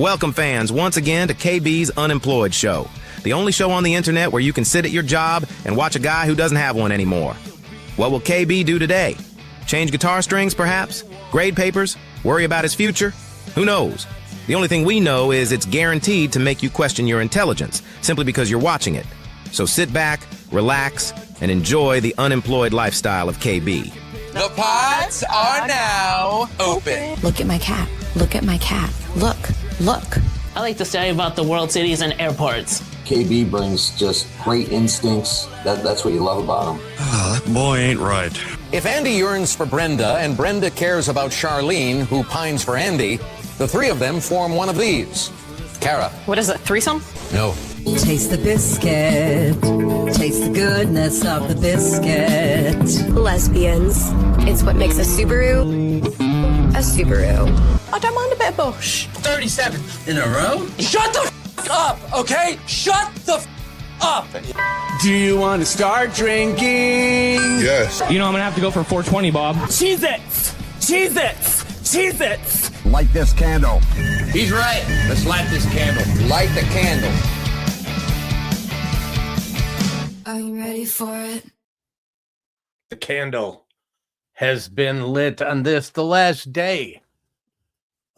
Welcome, fans, once again to KB's Unemployed show, the only show on the internet where you can sit at your job and watch a guy who doesn't have one anymore. What will KB do today? Change guitar strings, perhaps? Grade papers? Worry about his future? Who knows? The only thing we know is it's guaranteed to make you question your intelligence, simply because you're watching it. So sit back, relax, and enjoy the unemployed lifestyle of KB. The pods are now open. Look at my cat. Look at my cat. Look. I like to study about the world cities and airports. KB brings just great instincts. That's what you love about him. Oh, that boy ain't right. If Andy yearns for Brenda and Brenda cares about Charlene, who pines for Andy, the three of them form one of these. Kara. What is it, threesome? No. Taste the biscuit. Taste the goodness of the biscuit. Lesbians. It's what makes a Subaru a Subaru. I don't mind a bit of bush. 37 in a row? Shut the up, okay? Shut the up. Do you want to start drinking? Yes. You know, I'm going to have to go for 420, Bob. Cheez-Its! Cheez-Its! Cheez-Its! Light this candle. He's right. Let's light this candle. Light the candle. Are you ready for it? The candle has been lit on the last day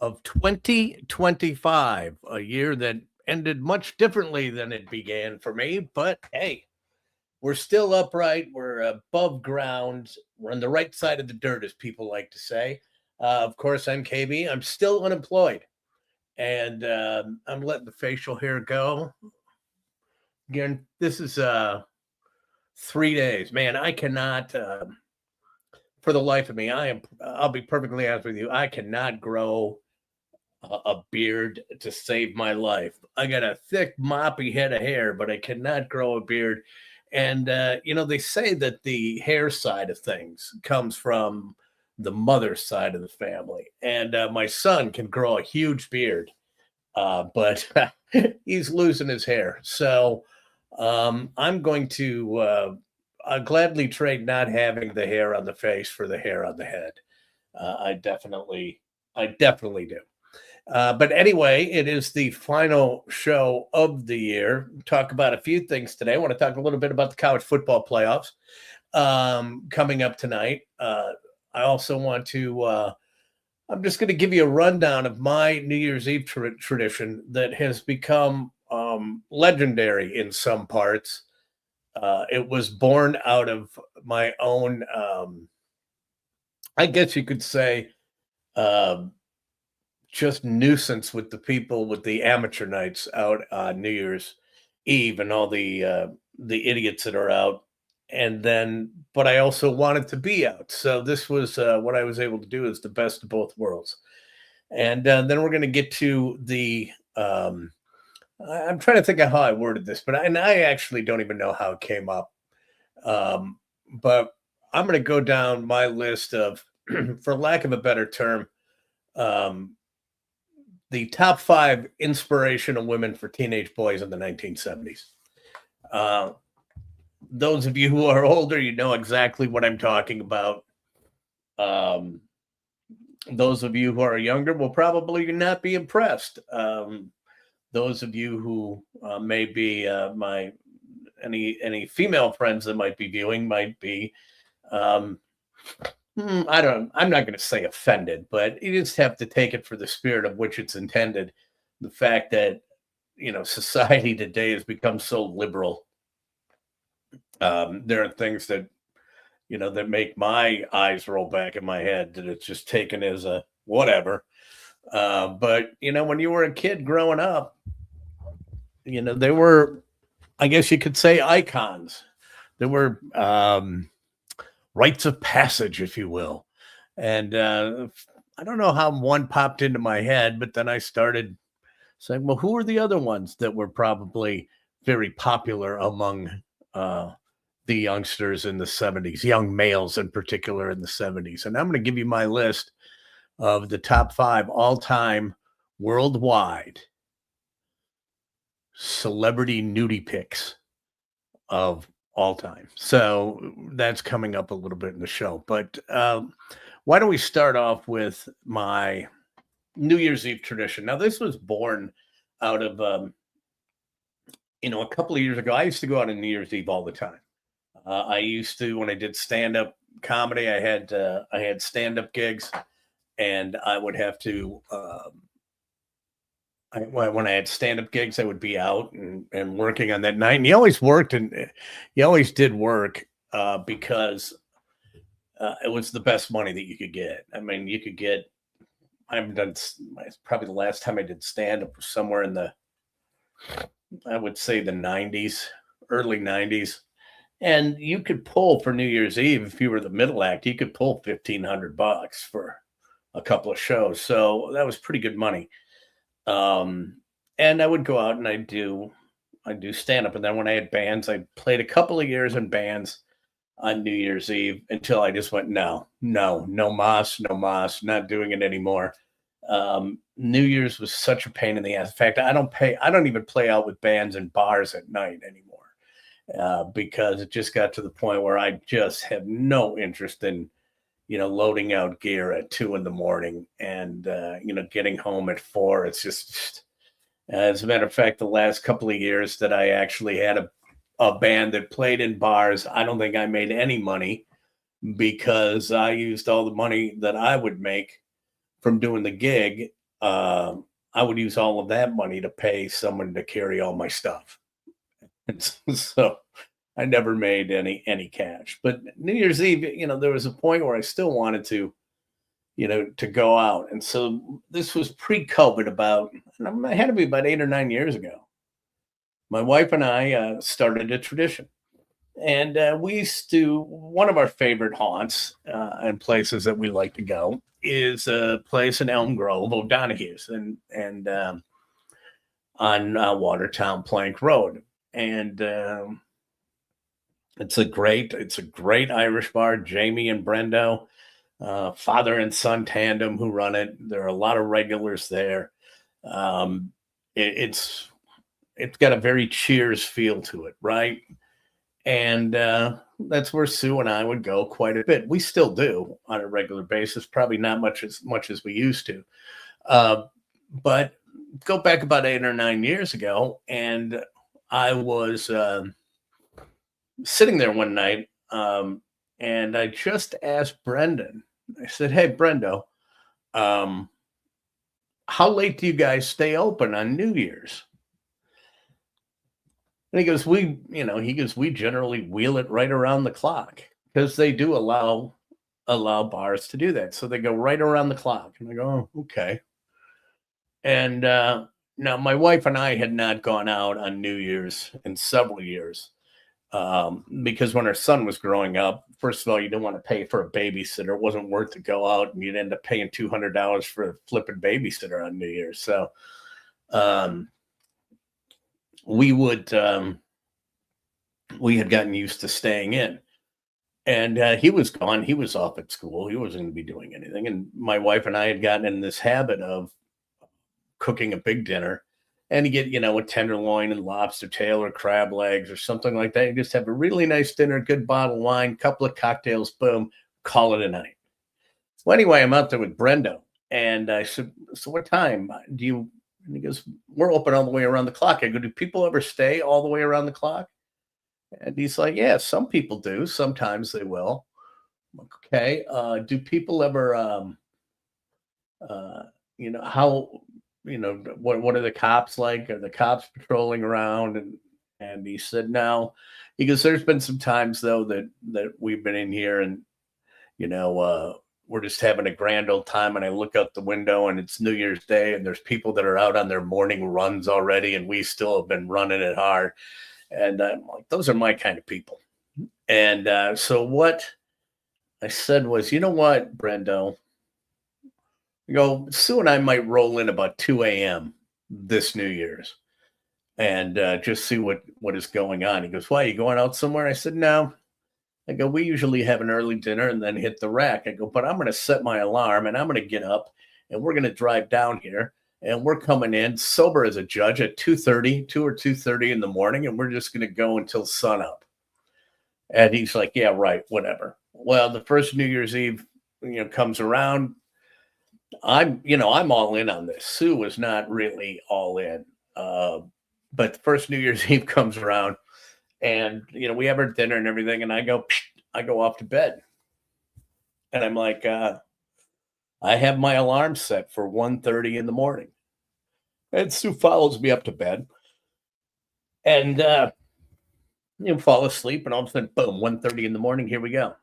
of 2025, a year that ended much differently than it began for me. But hey, we're still upright. We're above ground. We're on the right side of the dirt, as people like to say. Of course, I'm KB. I'm still unemployed. And I'm letting the facial hair go. Again, this is 3 days. Man, I cannot, for the life of me, I'll be perfectly honest with you, I cannot grow a beard to save my life. I got a thick, moppy head of hair, but I cannot grow a beard. And, they say that the hair side of things comes from the mother's side of the family. And my son can grow a huge beard, but he's losing his hair. So I'm going to gladly trade not having the hair on the face for the hair on the head. I definitely do. But anyway, it is the final show of the year. Talk about a few things today. I want to talk a little bit about the college football playoffs coming up tonight. I also want to, I'm just going to give you a rundown of my New Year's Eve tradition that has become legendary in some parts. It was born out of my own, I guess you could say, just nuisance with the people with the amateur nights out on New Year's Eve and all the idiots that are out. But I also wanted to be out. So this was what I was able to do, is the best of both worlds. And then we're going to get to the, I'm trying to think of how I worded this, but I actually don't even know how it came up. But I'm going to go down my list of, for lack of a better term, the top 5 inspirational women for teenage boys in the 1970s. Those of you who are older, you know exactly what I'm talking about. Those of you who are younger will probably not be impressed. Those of you who may be any female friends that might be viewing might be, I'm not going to say offended, but you just have to take it for the spirit of which it's intended. The fact that, society today has become so liberal. There are things that, that make my eyes roll back in my head, that it's just taken as a whatever. But, when you were a kid growing up, they were, I guess you could say, icons. There were rites of passage, if you will. And I don't know how one popped into my head, but then I started saying, well, who are the other ones that were probably very popular among the youngsters in the 70s, young males in particular in the 70s? And I'm going to give you my list of the top 5 all-time worldwide celebrity nudie pics of all time. So that's coming up a little bit in the show. But why don't we start off with my New Year's Eve tradition. Now, this was born out of, a couple of years ago. I used to go out on New Year's Eve all the time. I used to, when I did stand-up comedy, I had stand-up gigs, and I would have to. When I had stand-up gigs, I would be out and working on that night. And you always worked, and you always did work because it was the best money that you could get. I mean, you could get. I haven't done. Probably the last time I did stand-up was somewhere in the, I would say, the 90s, early 90s. And you could pull for New Year's Eve, if you were the middle act, you could pull $1,500 for a couple of shows. So that was pretty good money. And I would go out and I'd do stand up. And then when I had bands, I played a couple of years in bands on New Year's Eve until I just went, no mas, not doing it anymore. New Year's was such a pain in the ass. In fact, I don't even play out with bands in bars at night anymore, because it just got to the point where I just have no interest in, loading out gear at 2 a.m. and, getting home at 4. It's just, as a matter of fact, the last couple of years that I actually had a band that played in bars, I don't think I made any money because I used all the money that I would make from doing the gig. I would use all of that money to pay someone to carry all my stuff. And so I never made any cash. But New Year's Eve, there was a point where I still wanted to, to go out. And so this was pre-COVID it had to be about 8 or 9 years ago. My wife and I started a tradition. And we used to, one of our favorite haunts and places that we like to go is a place in Elm Grove, O'Donoghue's, and on Watertown Plank Road. And it's a great Irish bar. Jamie and Brendo, father and son tandem who run it. There are a lot of regulars there. It's got a very Cheers feel to it, right? And that's where Sue and I would go quite a bit. We still do on a regular basis, probably not much as we used to. But go back about 8 or 9 years ago, and I was sitting there one night, and I just asked Brendan. I said, "Hey, Brendo, how late do you guys stay open on New Year's?" And he goes, we generally wheel it right around the clock because they do allow bars to do that. So they go right around the clock. And I go, oh, okay. And now my wife and I had not gone out on New Year's in several years because when our son was growing up, first of all, you don't want to pay for a babysitter. It wasn't worth to go out, and you'd end up paying $200 for a flipping babysitter on New Year's. So we had gotten used to staying in, and he was gone. He was off at school. He wasn't going to be doing anything. And my wife and I had gotten in this habit of cooking a big dinner, and you get, a tenderloin and lobster tail or crab legs or something like that. You just have a really nice dinner, good bottle of wine, couple of cocktails, boom, call it a night. Well, anyway, I'm out there with Brendo, and I said, so what time do you, and he goes, we're open all the way around the clock. I go, do people ever stay all the way around the clock? And he's like, yeah, some people do. Sometimes they will. I'm like, okay. Do people ever, what are the cops like? Are the cops patrolling around? And he said, no. He goes, there's been some times, though, that we've been in here and, we're just having a grand old time, and I look out the window and it's New Year's Day and there's people that are out on their morning runs already, and we still have been running it hard. And I'm like, those are my kind of people. And so what I said was, you know what, Brendo, Sue and I might roll in about 2 a.m. this New Year's and just see what is going on. He goes, why, are you going out somewhere? I said, no. I go, we usually have an early dinner and then hit the rack. I go, but I'm going to set my alarm and I'm going to get up and we're going to drive down here, and we're coming in sober as a judge at 2 or 2:30 in the morning, and we're just going to go until sunup. And he's like, yeah, right, whatever. Well, the first New Year's Eve, comes around. I'm all in on this. Sue was not really all in. But the first New Year's Eve comes around, and we have our dinner and everything, and I go off to bed. And I'm like, I have my alarm set for 1:30 in the morning. And Sue follows me up to bed. And fall asleep, and all of a sudden, boom, 1:30 in the morning, here we go.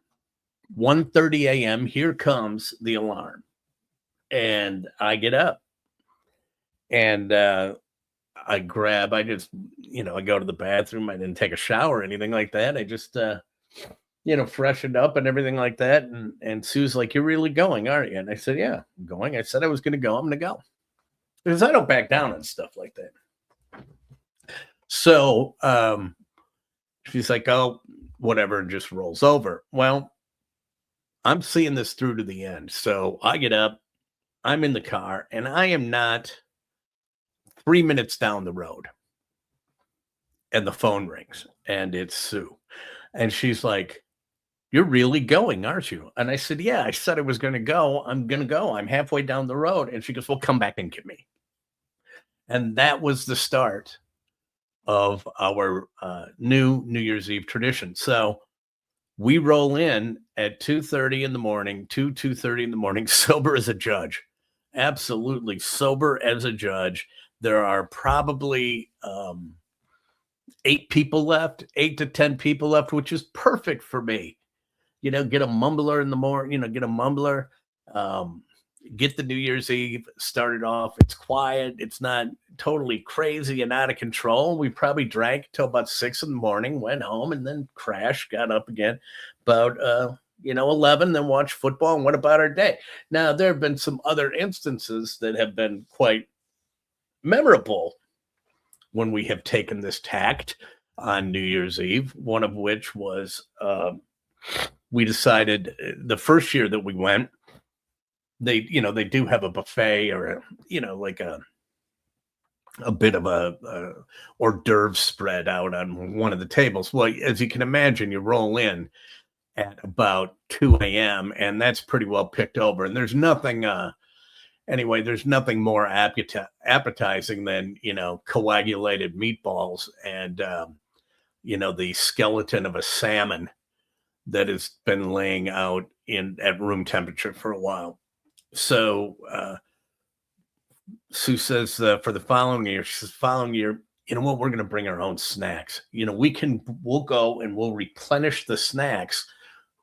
1:30 a.m., here comes the alarm. And I get up. And I just, I go to the bathroom. I didn't take a shower or anything like that. I just, freshened up and everything like that. And Sue's like, "You're really going, aren't you?" And I said, "Yeah, I'm going. I said I was going to go. I'm going to go." Because I don't back down on stuff like that. So she's like, "Oh, whatever," and just rolls over. Well, I'm seeing this through to the end. So I get up, I'm in the car, and I am not 3 minutes down the road. And the phone rings, and it's Sue. And she's like, "You're really going, aren't you?" And I said, "Yeah, I said I was going to go. I'm going to go. I'm halfway down the road." And she goes, "Well, come back and get me." And that was the start of our New Year's Eve tradition. So we roll in at 2:30 in the morning, 2:30 in the morning, sober as a judge. Absolutely sober as a judge. There are probably 8 people left, 8 to 10 people left, which is perfect for me. Get a mumbler in the morning, get a mumbler, get the New Year's Eve started off. It's quiet. It's not totally crazy and out of control. We probably drank till about 6 in the morning, went home, and then crashed, got up again about 11, then watched football and went about our day. Now, there have been some other instances that have been quite memorable when we have taken this tact on New Year's Eve, one of which was we decided the first year that we went, they do have a buffet or a bit of a hors d'oeuvre spread out on one of the tables. Well, as you can imagine, you roll in at about 2 a.m. and that's pretty well picked over. And there's nothing, there's nothing more appetizing than, coagulated meatballs and, the skeleton of a salmon that has been laying out at room temperature for a while. So Sue says for the following year, she says, "Following year, you know what? We're going to bring our own snacks. We'll go and we'll replenish the snacks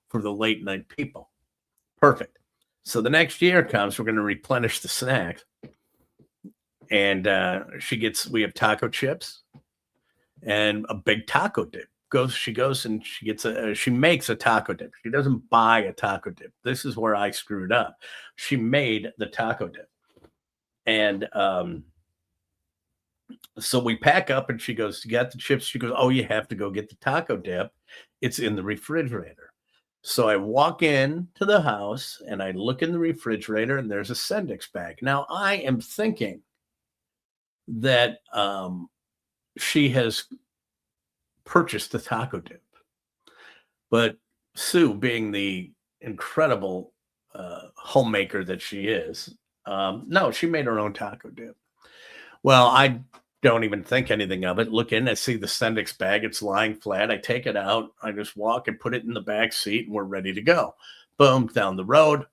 for the late night people." Perfect. So the next year comes, we're going to replenish the snacks. And we have taco chips and a big taco dip. She goes and she makes a taco dip. She doesn't buy a taco dip. This is where I screwed up. She made the taco dip. And so we pack up and she goes, "You got the chips?" She goes, "Oh, you have to go get the taco dip. It's in the refrigerator." So I walk in to the house and I look in the refrigerator and there's a Sendix bag. Now I am thinking that she has purchased the taco dip, but Sue, being the incredible homemaker that she is, no, she made her own taco dip. Well, I don't even think anything of it. Look in, I see the Sendix bag. It's lying flat. I take it out. I just walk and put it in the back seat, and we're ready to go. Boom, down the road.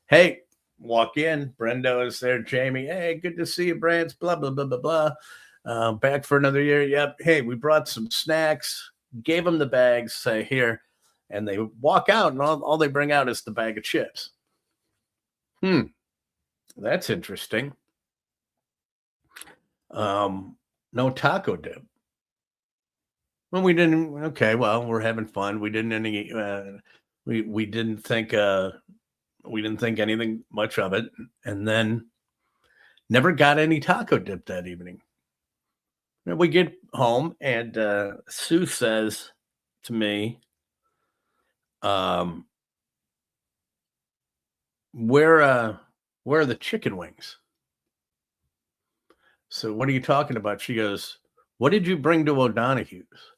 Hey, walk in. Brenda is there. Jamie, "Hey, good to see you, Brands." Blah, blah, blah, blah, blah. Back for another year. Yep. "Hey, we brought some snacks." Gave them the bags. Say, "Here." And they walk out, and all they bring out is the bag of chips. That's interesting. No taco dip. Well, we didn't. Okay, well, we're having fun. We didn't we didn't think anything much of it, and then never got any taco dip that evening. And we get home, and Sue says to me, where are the chicken wings?" So, "What are you talking about?" She goes, "What did you bring to O'Donoghue's?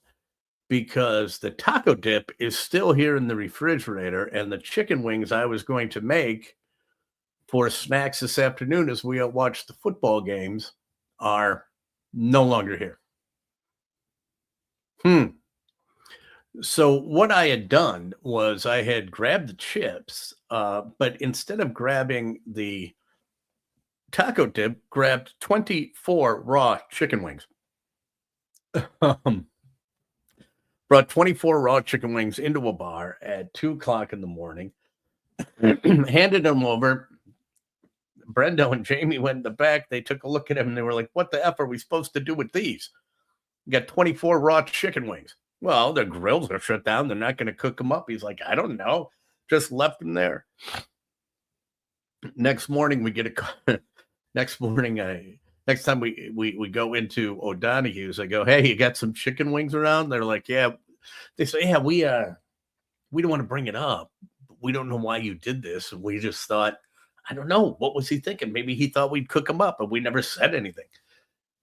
Because the taco dip is still here in the refrigerator, and the chicken wings I was going to make for snacks this afternoon as we watch the football games are no longer here. So what I had done was I had grabbed the chips, but instead of grabbing the taco dip, grabbed 24 raw chicken wings. Brought 24 raw chicken wings into a bar at 2:00 in the morning, handed them over. Brenda and Jamie went in the back. They took a look at him and they were like, what the F are we supposed to do with these? We got 24 raw chicken wings. Well, the grills are shut down. They're not going to cook them up. He's like, I don't know. Just left them there. Next morning, we get a next time we go into O'Donoghue's, I go, hey, you got some chicken wings around? They're like, yeah. They say, yeah, we don't want to bring it up. We don't know why you did this. And we just thought, I don't know. What was he thinking? Maybe he thought we'd cook them up, but we never said anything.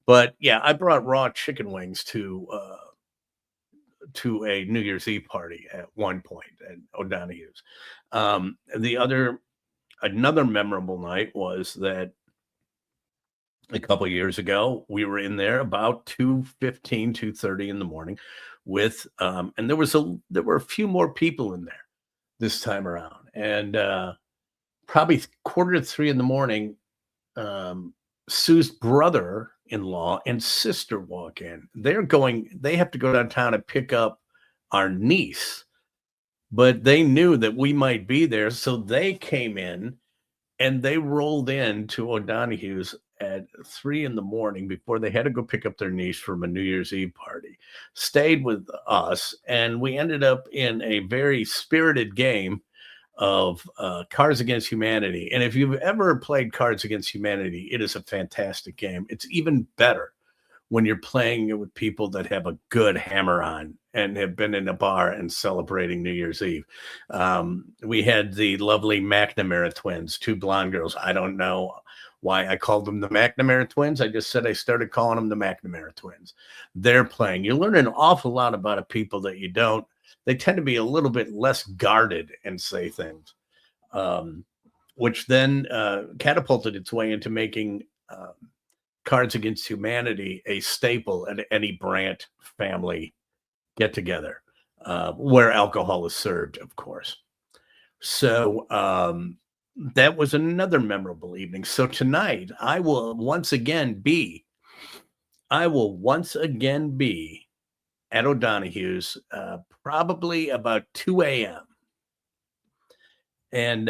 But yeah, I brought raw chicken wings to a New Year's Eve party at one point at O'Donoghue's. Another memorable night was that a couple of years ago, we were in there about 2:30 in the morning with, and there were a few more people in there this time around. And probably 2:45 in the morning, Sue's brother-in-law and sister walk in. They have to go downtown and pick up our niece, but they knew that we might be there. So they came in and they rolled in to O'Donoghue's at 3 in the morning before they had to go pick up their niece from a New Year's Eve party, stayed with us. And we ended up in a very spirited game of Cards Against Humanity. And if you've ever played Cards Against Humanity, it is a fantastic game. It's even better when you're playing it with people that have a good hammer on and have been in a bar and celebrating New Year's Eve. We had the lovely McNamara twins, two blonde girls. I don't know why I called them the McNamara twins. I just said I started calling them the McNamara twins. They're playing. You learn an awful lot about a people that you don't. They tend to be a little bit less guarded and say things, which then catapulted its way into making Cards Against Humanity a staple at any Brandt family get-together, where alcohol is served, of course. So that was another memorable evening. So tonight, I will once again be at O'Donoghue's probably about 2 a.m. And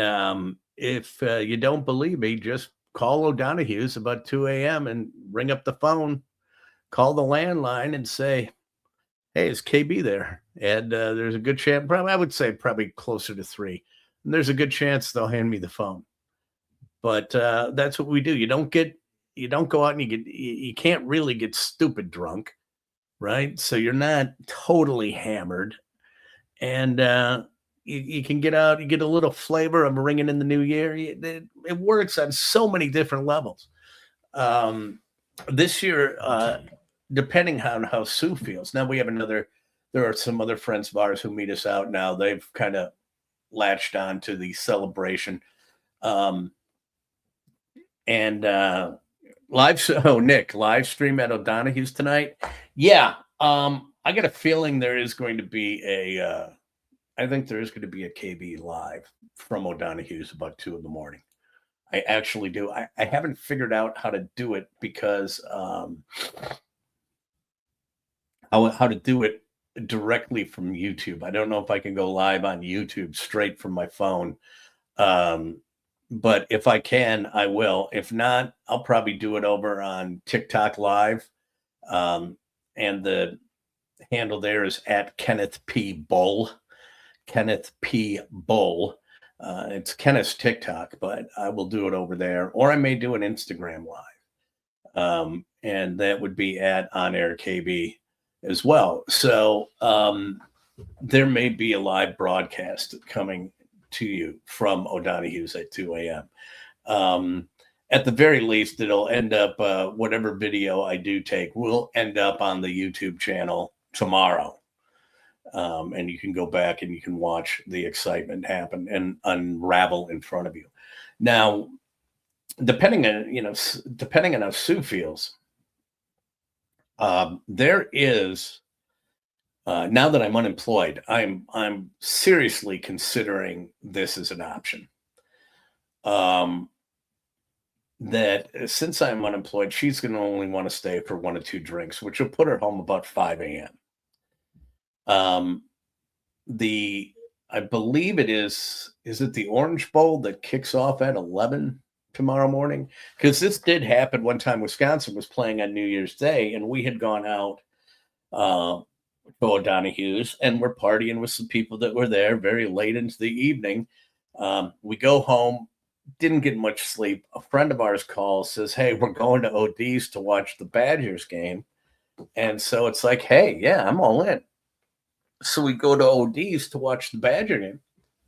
if you don't believe me, just call O'Donoghue's about 2 a.m. and ring up the phone, call the landline and say, hey, is KB there? And there's a good chance, I would say probably closer to 3. And there's a good chance they'll hand me the phone. But that's what we do. You don't go out and you can't really get stupid drunk, right? So you're not totally hammered. And you can get out, you get a little flavor of ringing in the new year. It works on so many different levels. This year, depending on how Sue feels. Now we have there are some other friends of ours who meet us out now. They've kind of latched on to the celebration. Nick, live stream at O'Donoghue's tonight. Yeah. I got a feeling there is going to be I think there is going to be a KB live from O'Donoghue's about 2 in the morning. I actually do. I haven't figured out how to do it because how to do it directly from YouTube. I don't know if I can go live on YouTube straight from my phone. But if I can, I will. If not, I'll probably do it over on TikTok Live. And the handle there is at Kenneth P. Bull. Kenneth P. Bull. It's Kenneth's TikTok, but I will do it over there. Or I may do an Instagram Live. And that would be at On Air KB as well. So there may be a live broadcast coming to you from O'Donoghue's at 2 a.m. At the very least, it'll end up, whatever video I do take will end up on the YouTube channel tomorrow. And you can go back and you can watch the excitement happen and unravel in front of you. Now, depending on how Sue feels, there is now that I'm unemployed, I'm seriously considering this as an option. That since I'm unemployed, she's going to only want to stay for 1 or 2 drinks, which will put her home about 5 a.m. I believe is it the Orange Bowl that kicks off at 11 tomorrow morning? Because this did happen one time. Wisconsin was playing on New Year's Day, and we had gone out to O'Donohue's, and we're partying with some people that were there very late into the evening. We go home, didn't get much sleep. A friend of ours calls, says, "Hey, we're going to OD's to watch the Badgers game." And so it's like, hey, yeah, I'm all in. So we go to OD's to watch the Badger game.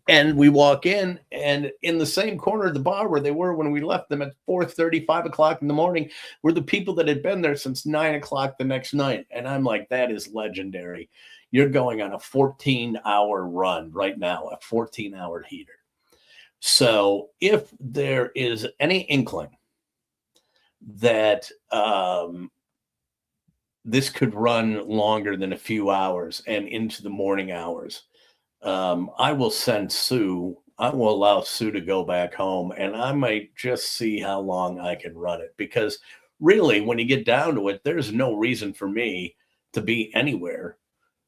And we walk in, and in the same corner of the bar where they were when we left them at 4:30, 5 o'clock in the morning, were the people that had been there since 9 o'clock the next night. And I'm like, that is legendary. You're going on a 14-hour run right now, a 14-hour heater. So if there is any inkling that this could run longer than a few hours and into the morning hours, I will send Sue. I will allow Sue to go back home, and I might just see how long I can run it. Because really, when you get down to it, there's no reason for me to be anywhere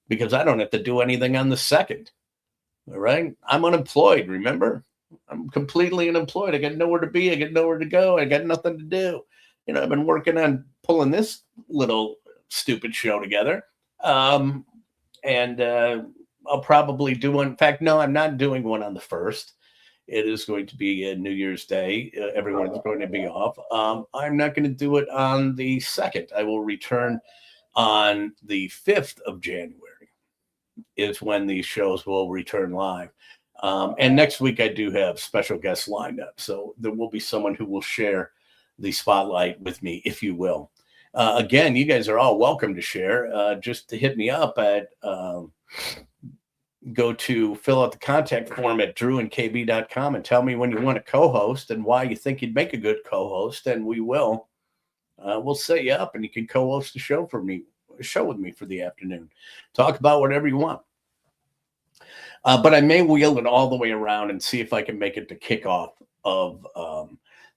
because I don't have to do anything on the second. All right. I'm unemployed. Remember, I'm completely unemployed. I got nowhere to be. I got nowhere to go. I got nothing to do. I've been working on pulling this little stupid show together. And I'll probably do one. In fact, no, I'm not doing one on the 1st. It is going to be a New Year's Day. Everyone's going to be off. I'm not going to do it on the 2nd. I will return on the 5th of January is when these shows will return live. And next week, I do have special guests lined up. So there will be someone who will share the spotlight with me, if you will. Again, you guys are all welcome to share. Just to hit me up at go to fill out the contact form at drewandkb.com and tell me when you want to co-host and why you think you'd make a good co-host, and we'll set you up and you can co-host the show with me for the afternoon. Talk about whatever you want. But I may wheel it all the way around and see if I can make it the kickoff of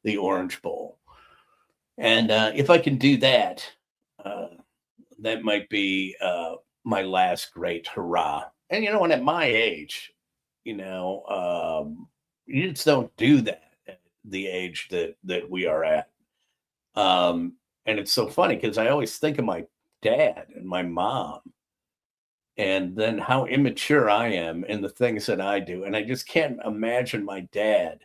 the Orange Bowl. And if I can do that, that might be my last great hurrah. And, and at my age, you just don't do that at the age that we are at. And it's so funny because I always think of my dad and my mom and then how immature I am in the things that I do. And I just can't imagine my dad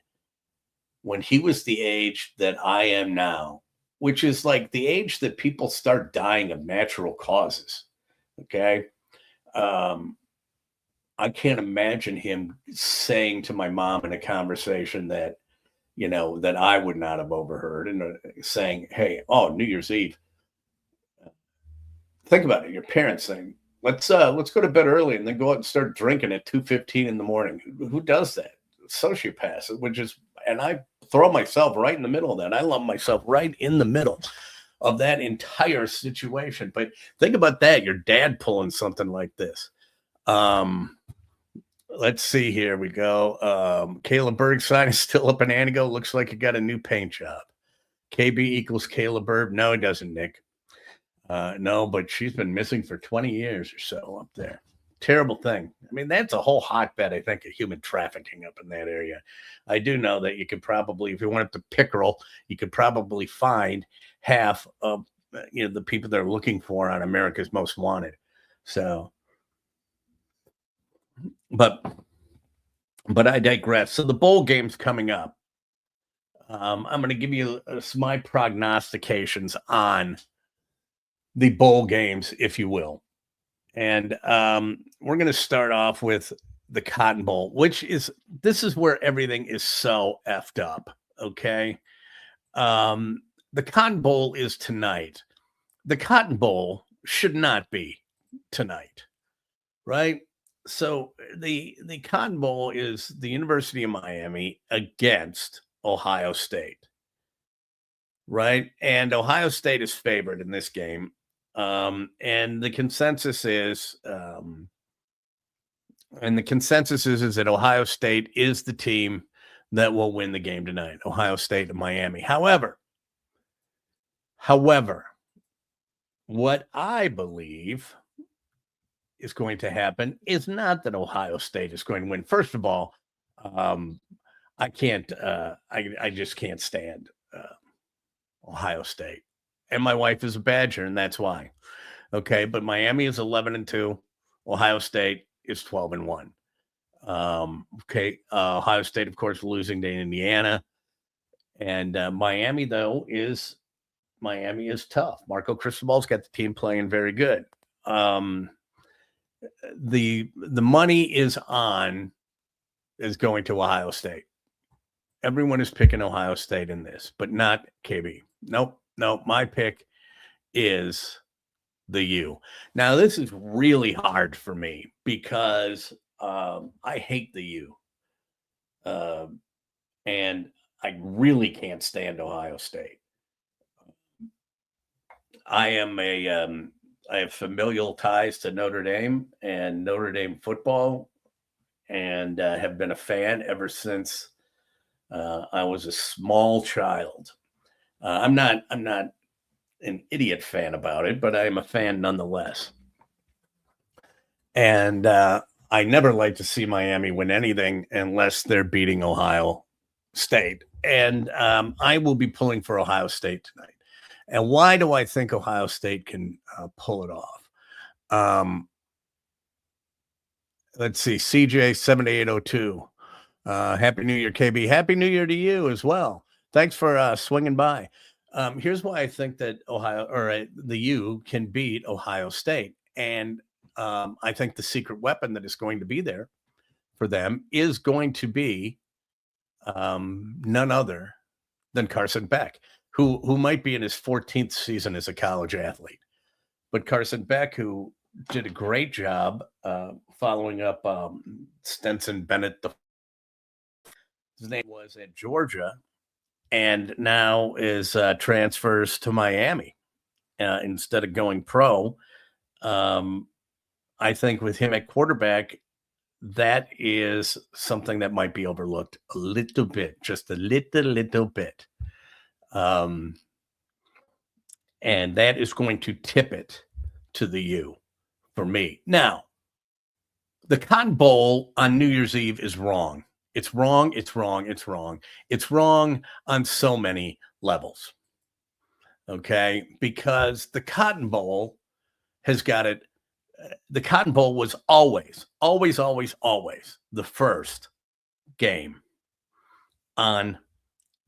when he was the age that I am now, which is like the age that people start dying of natural causes. Okay. I can't imagine him saying to my mom in a conversation that, that I would not have overheard and saying, "Hey, New Year's Eve. Think about it. Your parents saying, let's go to bed early and then go out and start drinking at 2:15 in the morning." Who does that? Sociopaths, and I throw myself right in the middle of that. I lump myself right in the middle of that entire situation. But think about that. Your dad pulling something like this. Let's see. Here we go. Caleb Bergstein is still up in Antigo. Looks like he got a new paint job. KB equals Caleb Berg. No, he doesn't, Nick. No, but she's been missing for 20 years or so up there. Terrible thing. I mean, that's a whole hotbed, I think, of human trafficking up in that area. I do know that you could probably, if you wanted to pickerel, you could probably find half of the people they're looking for on America's Most Wanted. So, but I digress. So the bowl game's coming up. I'm going to give you my prognostications on the bowl games, if you will. And we're going to start off with the Cotton Bowl, this is where everything is so effed up. Okay. The Cotton Bowl is tonight. The Cotton Bowl should not be tonight. Right. So the Cotton Bowl is the University of Miami against Ohio State. right? And Ohio State is favored in this game. And the consensus is that Ohio State is the team that will win the game tonight. Ohio State and Miami. However, what I believe is going to happen is not that Ohio State is going to win. First of all, I just can't stand Ohio State. And my wife is a Badger, and that's why. Okay, but Miami is 11-2. Ohio State is 12-1. Ohio State, of course, losing to Indiana. And Miami, though, is tough. Marco Cristobal's got the team playing very good. The money is going to Ohio State. Everyone is picking Ohio State in this, but not KB. Nope. My pick is the U. Now, this is really hard for me because I hate the U. And I really can't stand Ohio State. I have familial ties to Notre Dame and Notre Dame football, and have been a fan ever since I was a small child. I'm not an idiot fan about it, but I'm a fan nonetheless. And I never like to see Miami win anything unless they're beating Ohio State. And I will be pulling for Ohio State tonight. And why do I think Ohio State can pull it off? Let's see, CJ 7802. Happy New Year, KB. Happy New Year to you as well. Thanks for swinging by. Here's why I think that the U can beat Ohio State. And I think the secret weapon that is going to be there for them is going to be none other than Carson Beck, who might be in his 14th season as a college athlete. But Carson Beck, who did a great job following up Stenson Bennett, his name was at Georgia, and now is transfers to Miami instead of going pro. I think with him at quarterback, that is something that might be overlooked a little bit, just a little bit. And that is going to tip it to the U for me. Now, the Cotton Bowl on New Year's Eve is wrong. It's wrong. It's wrong. It's wrong. It's wrong on so many levels. Okay? Because the Cotton Bowl has got it. The Cotton Bowl was always the first game on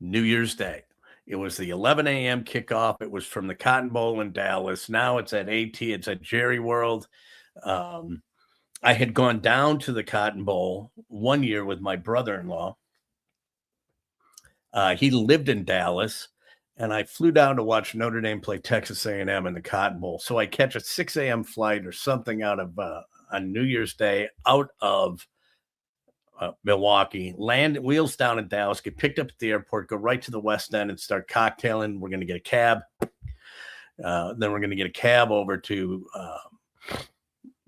New Year's Day. It was the 11 a.m. kickoff. It was from the Cotton Bowl in Dallas. Now it's at AT. It's at Jerry World. I had gone down to the Cotton Bowl one year with my brother-in-law. He lived in Dallas, and I flew down to watch Notre Dame play Texas A&M in the Cotton Bowl. So I catch a 6 a.m. flight or something out of on New Year's Day out of Milwaukee, land wheels down in Dallas, get picked up at the airport, go right to the West End and start cocktailing. We're going to get a cab. Then we're going to get a cab over to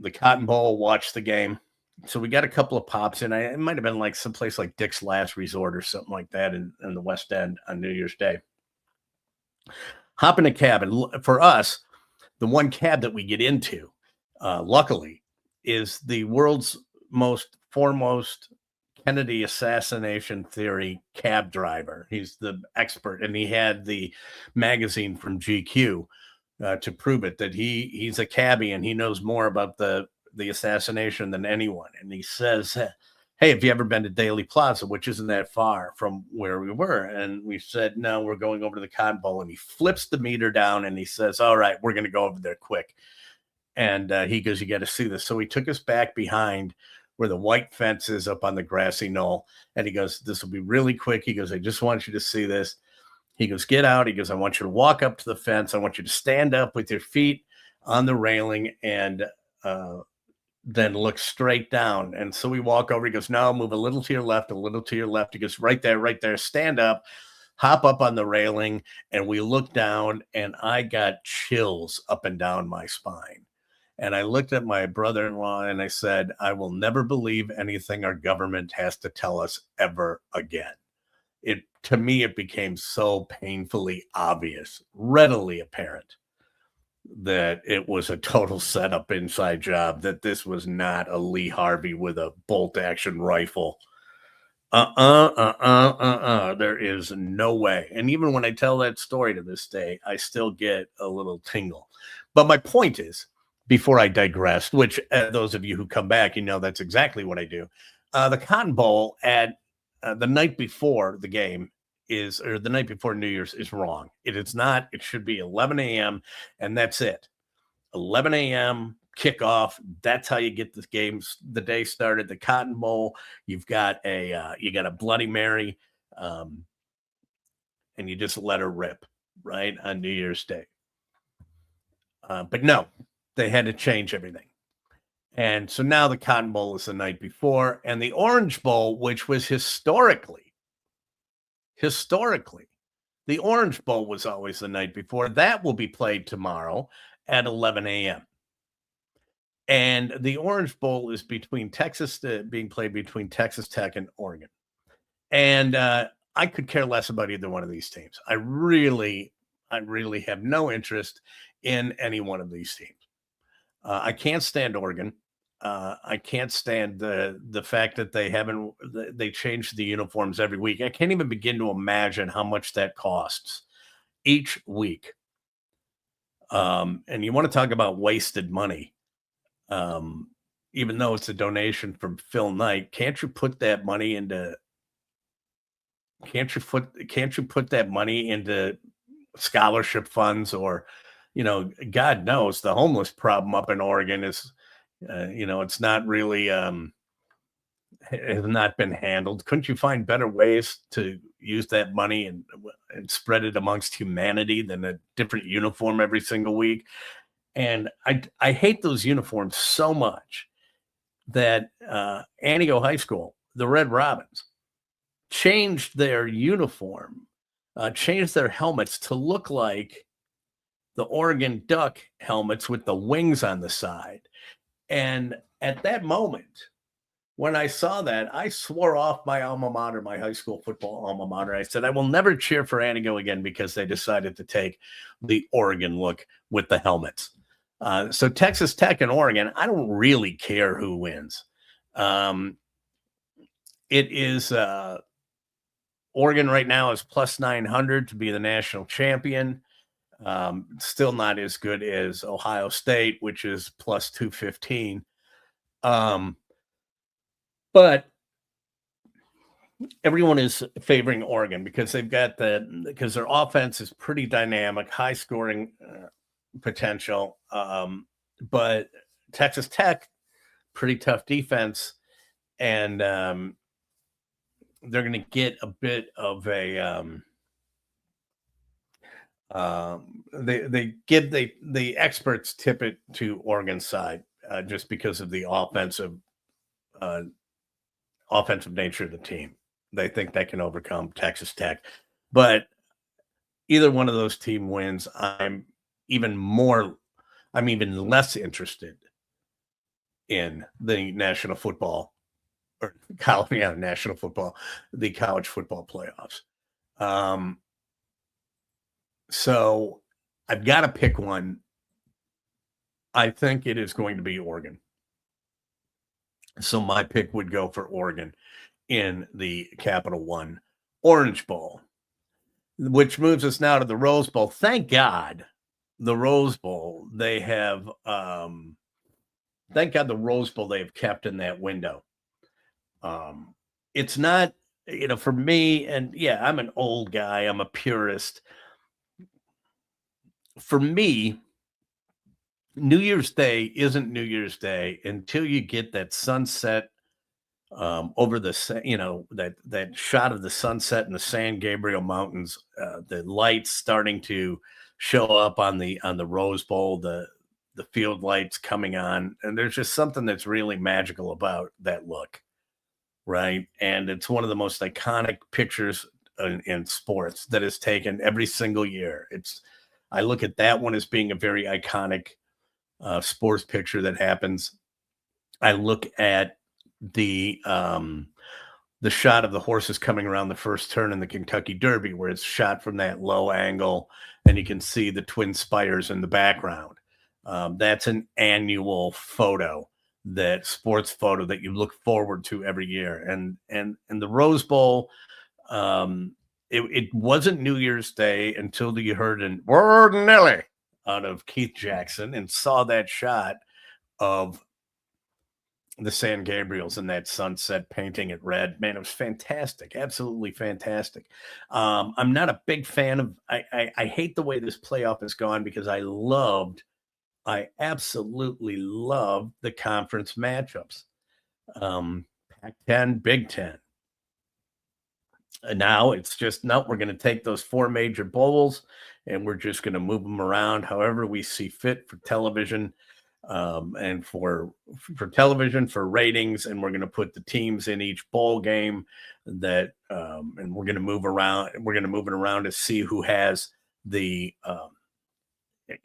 the Cotton Bowl, watch the game. So we got a couple of pops in. It might have been like someplace like Dick's Last Resort or something like that in the West End on New Year's Day. Hop in a cab. And for us, the one cab that we get into, luckily, is the world's most foremost Kennedy assassination theory cab driver. He's the expert, and he had the magazine from GQ to prove it, that he's a cabbie and he knows more about the assassination than anyone. And he says, hey, have you ever been to Daily Plaza, which isn't that far from where we were? And we said, no, we're going over to the Cotton Bowl. And he flips the meter down and he says, all right, we're going to go over there quick. And he goes, you got to see this. So he took us back behind where the white fence is up on the grassy knoll. And he goes, this will be really quick. He goes, I just want you to see this. He goes, get out. He goes, I want you to walk up to the fence. I want you to stand up with your feet on the railing and then look straight down. And so we walk over. He goes, no, move a little to your left, a little to your left. He goes, right there, stand up, hop up on the railing, and we look down, and I got chills up and down my spine. And I looked at my brother-in-law and I said, I will never believe anything our government has to tell us ever again. To me, it became so painfully obvious, readily apparent, that it was a total setup inside job, that this was not a Lee Harvey with a bolt action rifle. There is no way. And even when I tell that story to this day, I still get a little tingle. But my point is, before I digress, which those of you who come back, that's exactly what I do. The Cotton Bowl at the night before the game or the night before New Year's is wrong. It is not. It should be 11 a.m. and that's it. 11 a.m. kickoff. That's how you get the day started. The Cotton Bowl. You've got a Bloody Mary, and you just let her rip right on New Year's Day. But no. They had to change everything. And so now the Cotton Bowl is the night before, and the Orange Bowl, which was historically, the Orange Bowl was always the night before. That will be played tomorrow at 11 a.m. And the Orange Bowl is being played between Texas Tech and Oregon. And I could care less about either one of these teams. I really have no interest in any one of these teams. I can't stand Oregon. I can't stand the fact that they change the uniforms every week. I can't even begin to imagine how much that costs each week. And you want to talk about wasted money. Even though it's a donation from Phil Knight, can't you put that money into scholarship funds, or God knows the homeless problem up in Oregon is, it's not really, has not been handled. Couldn't you find better ways to use that money and spread it amongst humanity than a different uniform every single week? And I hate those uniforms so much that Antigo High School, the Red Robins, changed their uniform, changed their helmets to look like the Oregon Duck helmets with the wings on the side. And at that moment, when I saw that, I swore off my alma mater, my high school football alma mater. I said, I will never cheer for Antigo again because they decided to take the Oregon look with the helmets. So Texas Tech and Oregon, I don't really care who wins. It is Oregon right now is plus 900 to be the national champion. Still not as good as Ohio State, which is plus 215. But everyone is favoring Oregon because because their offense is pretty dynamic, high scoring potential. But Texas Tech, pretty tough defense, and they're going to get a bit of a the experts tip it to Oregon's side just because of the offensive nature of the team. They think they can overcome Texas Tech, but either one of those team wins, I'm even less interested in the national football or national football, the college football playoffs. So I've got to pick one. I think it is going to be Oregon. So my pick would go for Oregon in the Capital One Orange Bowl, which moves us now to the Rose Bowl. Thank God the Rose Bowl, they have, thank God the Rose Bowl they have kept in that window. It's not, for me, and yeah, I'm an old guy, I'm a purist. For me, New Year's Day isn't New Year's Day until you get that sunset over the, that shot of the sunset in the San Gabriel Mountains, the lights starting to show up on the Rose Bowl, the field lights coming on, and there's just something that's really magical about that look, right? And it's one of the most iconic pictures in sports that is taken every single year. I look at that one as being a very iconic sports picture that happens. I look at the shot of the horses coming around the first turn in the Kentucky Derby, where it's shot from that low angle and you can see the twin spires in the background. That's an annual photo, that sports photo that you look forward to every year. And the Rose Bowl, it wasn't New Year's Day until you heard an "Word Nelly" out of Keith Jackson and saw that shot of the San Gabriels and that sunset painting it red. Man, it was fantastic. Absolutely fantastic. I'm not a big fan of, I hate the way this playoff has gone, because I absolutely loved the conference matchups. Pac-10, Big Ten. And now it's just, no, we're going to take those four major bowls and we're just going to move them around however we see fit for television. And for television, for ratings, and we're going to put the teams in each bowl game that, and we're going to move around. We're going to move it around to see who has the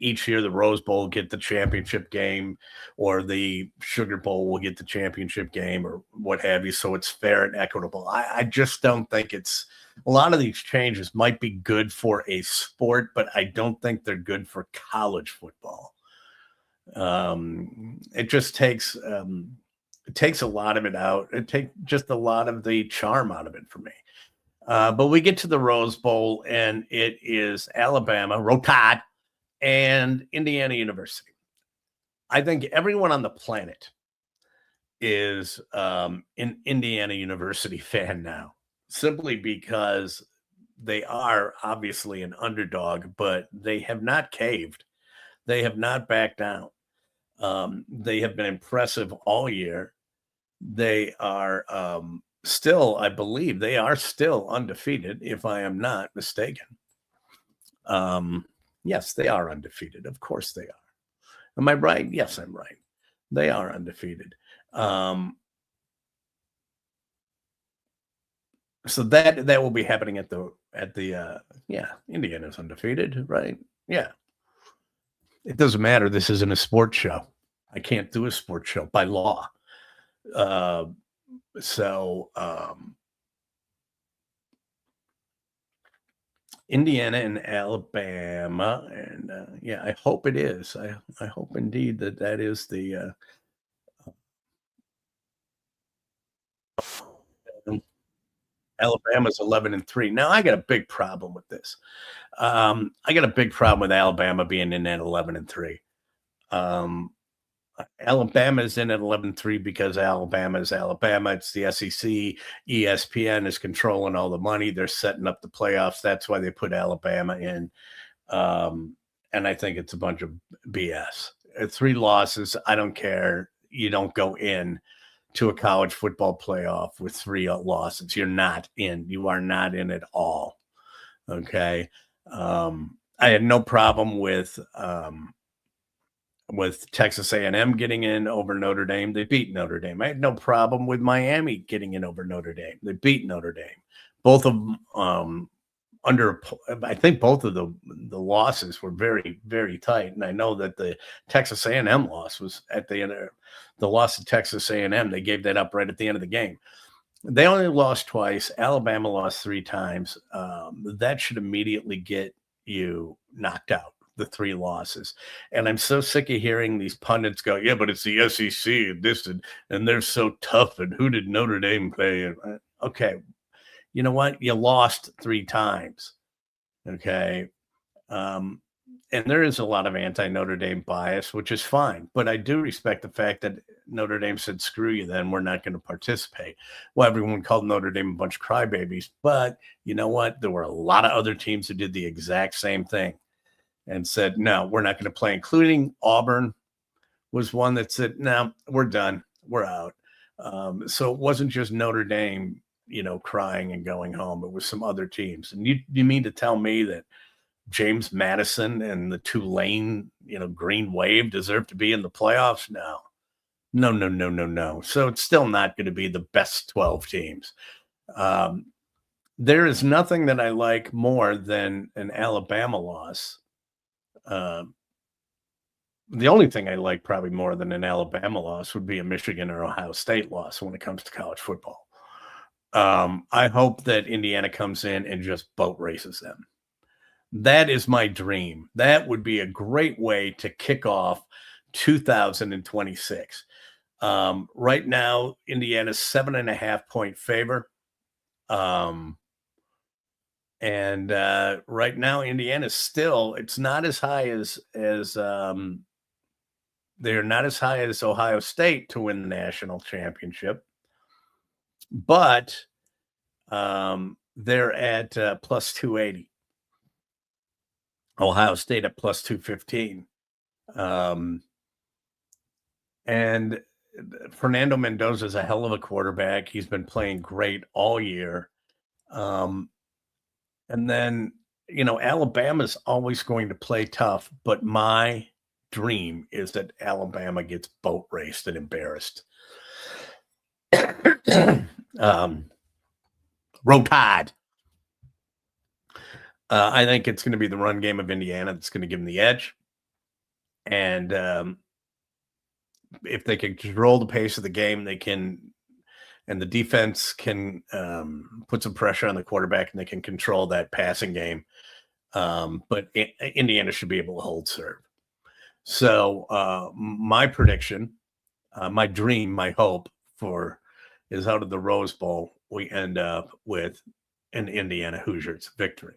each year. The Rose Bowl will get the championship game, or the Sugar Bowl will get the championship game, or what have you. So it's fair and equitable. I just don't think it's, a lot of these changes might be good for a sport, but I don't think they're good for college football. It just takes a lot of it out. It takes just a lot of the charm out of it for me. But we get to the Rose Bowl, and it is Alabama, Roll Tide, and Indiana University. I think everyone on the planet is an Indiana University fan now, simply because they are obviously an underdog, but they have not caved. They have not backed down. They have been impressive all year. They are still, I believe, they are still undefeated, if I am not mistaken. Yes, they are undefeated. Of course they are. Am I right? Yes, I'm right. They are undefeated. So that will be happening at the Indiana's undefeated, right? Yeah. It doesn't matter. This isn't a sports show. I can't do a sports show by law. Indiana and Alabama, and I hope it is. I hope indeed that is the Alabama's 11-3. Now I got a big problem with this. I got a big problem with Alabama being in at 11-3. Alabama is in at 11-3 because Alabama is Alabama. It's the SEC. ESPN is controlling all the money. They're setting up the playoffs. That's why they put Alabama in. And I think it's a bunch of BS. 3 losses. I don't care. You don't go in to a college football playoff with 3 losses. You're not in. You are not in at all. Okay. I had no problem with Texas A&M getting in over Notre Dame. They beat Notre Dame. I had no problem with Miami getting in over Notre Dame. They beat Notre Dame. Both of them I think both of the losses were very, very tight. And I know that the Texas A&M loss was at the end of the loss of Texas A&M. They gave that up right at the end of the game. They only lost twice. Alabama lost 3 times. That should immediately get you knocked out, the 3 losses. And I'm so sick of hearing these pundits go, yeah, but it's the SEC and this, and they're so tough. And who did Notre Dame play? Okay. You know what? You lost 3 times. Okay. And there is a lot of anti-Notre Dame bias, which is fine. But I do respect the fact that Notre Dame said, screw you, then we're not going to participate. Well, everyone called Notre Dame a bunch of crybabies. But you know what? There were a lot of other teams who did the exact same thing and said, no, we're not going to play, including Auburn was one that said, no, we're done. We're out. So it wasn't just Notre Dame, crying and going home. It was some other teams. And you mean to tell me that James Madison and the Tulane, Green Wave deserve to be in the playoffs? No. So it's still not going to be the best 12 teams. There is nothing that I like more than an Alabama loss. The only thing I like probably more than an Alabama loss would be a Michigan or Ohio State loss when it comes to college football. I hope that Indiana comes in and just boat races them. That is my dream. That would be a great way to kick off 2026. Right now, Indiana's 7.5-point favor. And right now, Indiana's still, it's not as high as they're not as high as Ohio State to win the national championship, but they're at plus 280. Ohio State at plus 215. And Fernando Mendoza is a hell of a quarterback. He's been playing great all year. And then, Alabama's always going to play tough, but my dream is that Alabama gets boat raced and embarrassed. Roll Tide. I think it's going to be the run game of Indiana that's going to give them the edge. And if they can control the pace of the game, they can, and the defense can put some pressure on the quarterback, and they can control that passing game. But Indiana should be able to hold serve. So my prediction, my dream, my hope is out of the Rose Bowl, we end up with an Indiana Hoosiers victory,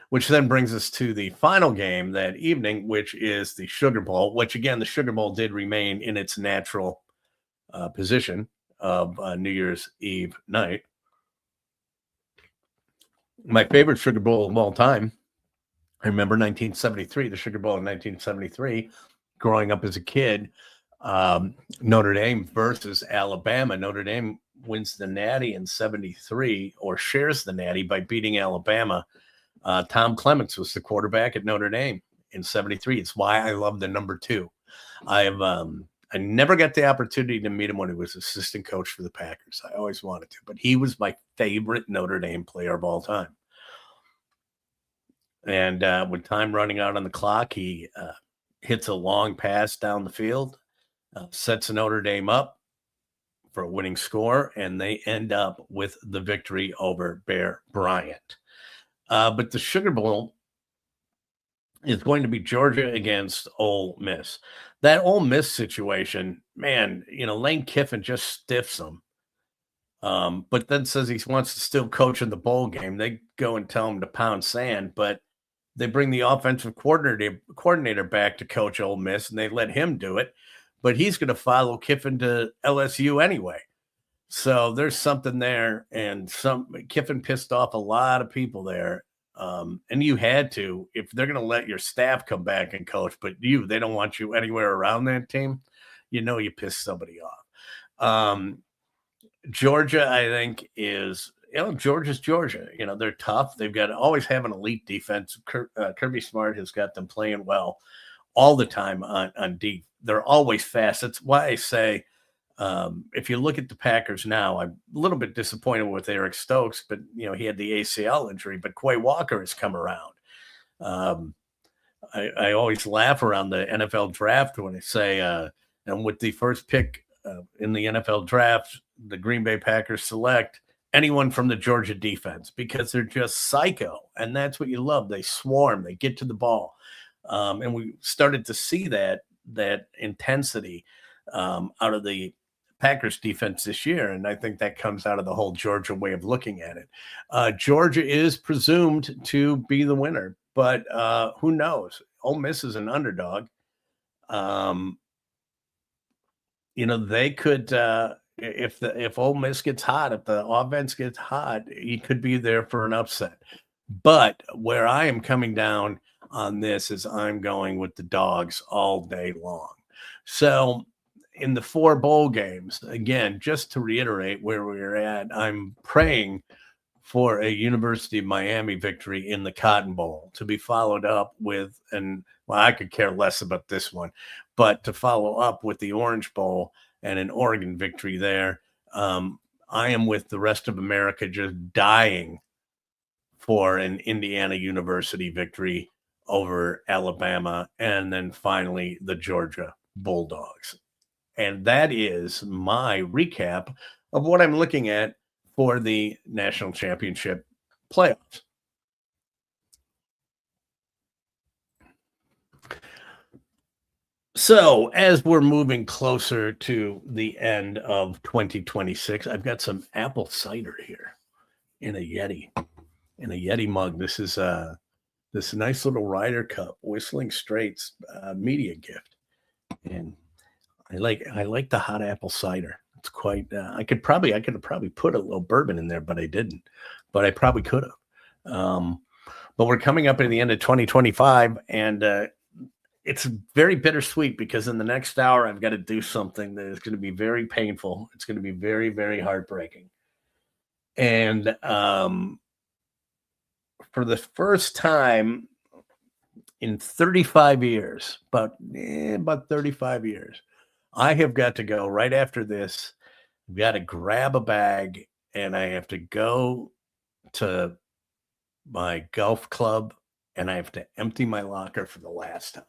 which then brings us to the final game that evening, which is the Sugar Bowl, which, again, the Sugar Bowl did remain in its natural position of New Year's Eve night. My favorite Sugar Bowl of all time, I remember 1973, the Sugar Bowl in 1973, growing up as a kid, Notre Dame versus Alabama. Notre Dame wins the Natty in 73, or shares the Natty by beating Alabama. Tom Clements was the quarterback at Notre Dame in 73. It's why I love the number 2. I never got the opportunity to meet him when he was assistant coach for the Packers. I always wanted to, but he was my favorite Notre Dame player of all time. And with time running out on the clock, he hits a long pass down the field, sets Notre Dame up for a winning score, and they end up with the victory over Bear Bryant. But the Sugar Bowl is going to be Georgia against Ole Miss. That Ole Miss situation, man, Lane Kiffin just stiffs them. But then says he wants to still coach in the bowl game. They go and tell him to pound sand, but they bring the offensive coordinator back to coach Ole Miss, and they let him do it. But he's going to follow Kiffin to LSU anyway. So there's something there, and Kiffin pissed off a lot of people there. And you had to, if they're going to let your staff come back and coach, but they don't want you anywhere around that team, you pissed somebody off. Georgia, I think, is, Georgia's Georgia. They're tough. They've got to always have an elite defense. Kirby Smart has got them playing well all the time on deep. They're always fast. That's why I say, if you look at the Packers now, I'm a little bit disappointed with Eric Stokes, but he had the ACL injury. But Quay Walker has come around. I always laugh around the NFL draft when they say, and with the first pick in the NFL draft, the Green Bay Packers select anyone from the Georgia defense, because they're just psycho, and that's what you love. They swarm, they get to the ball, and we started to see that intensity out of the Packers defense this year. And I think that comes out of the whole Georgia way of looking at it. Georgia is presumed to be the winner, but who knows? Ole Miss is an underdog. They could, if Ole Miss gets hot, if the offense gets hot, he could be there for an upset. But where I am coming down on this is I'm going with the dogs all day long. So in the 4 bowl games, again, just to reiterate where we're at, I'm praying for a University of Miami victory in the Cotton Bowl, to be followed up with, I could care less about this one, but to follow up with the Orange Bowl and an Oregon victory there. I am with the rest of America just dying for an Indiana University victory over Alabama, and then finally the Georgia Bulldogs. And that is my recap of what I'm looking at for the national championship playoffs. So, as we're moving closer to the end of 2026, I've got some apple cider here in a Yeti mug. This is this nice little Ryder Cup Whistling Straits media gift, and I like the hot apple cider. It's quite. I could have probably put a little bourbon in there, but I didn't. But I probably could have. But we're coming up at the end of 2025, and it's very bittersweet because in the next hour I've got to do something that is going to be very painful. It's going to be very, very heartbreaking. And for the first time in 35 years, about 35 years, I have got to go right after this. I've got to grab a bag and I have to go to my golf club and I have to empty my locker for the last time.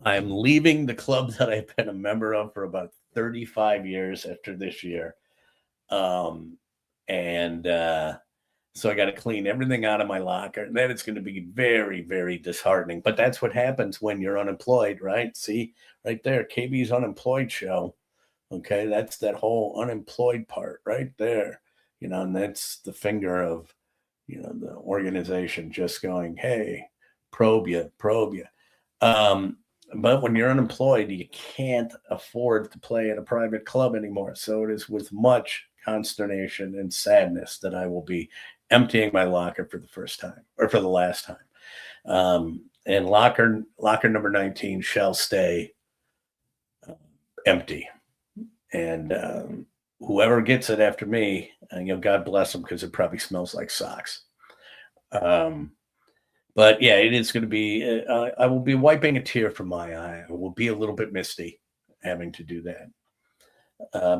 I'm leaving the club that I've been a member of for about 35 years after this year. So I got to clean everything out of my locker. And then it's going to be very, very disheartening. But that's what happens when you're unemployed, right? See, right there, KB's Unemployed show. Okay, that's that whole unemployed part right there. And that's the finger of, the organization just going, hey, probe you. But when you're unemployed, you can't afford to play at a private club anymore. So it is with much consternation and sadness that I will be emptying my locker for the first time or for the last time. And locker number 19 shall stay empty. And whoever gets it after me, God bless them because it probably smells like socks. But yeah, it is going to be, I will be wiping a tear from my eye. I will be a little bit misty having to do that.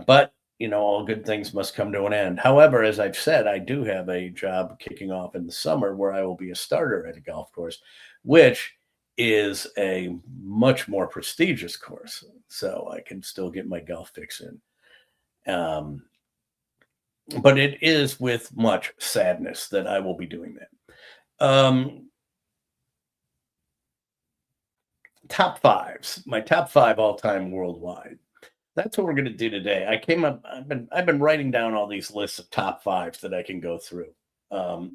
But, all good things must come to an end. However, as I've said, I do have a job kicking off in the summer where I will be a starter at a golf course, which is a much more prestigious course. So I can still get my golf fix in. But it is with much sadness that I will be doing that. Top fives, my top five all-time worldwide. That's what we're going to do today. I've been writing down all these lists of top fives that I can go through. My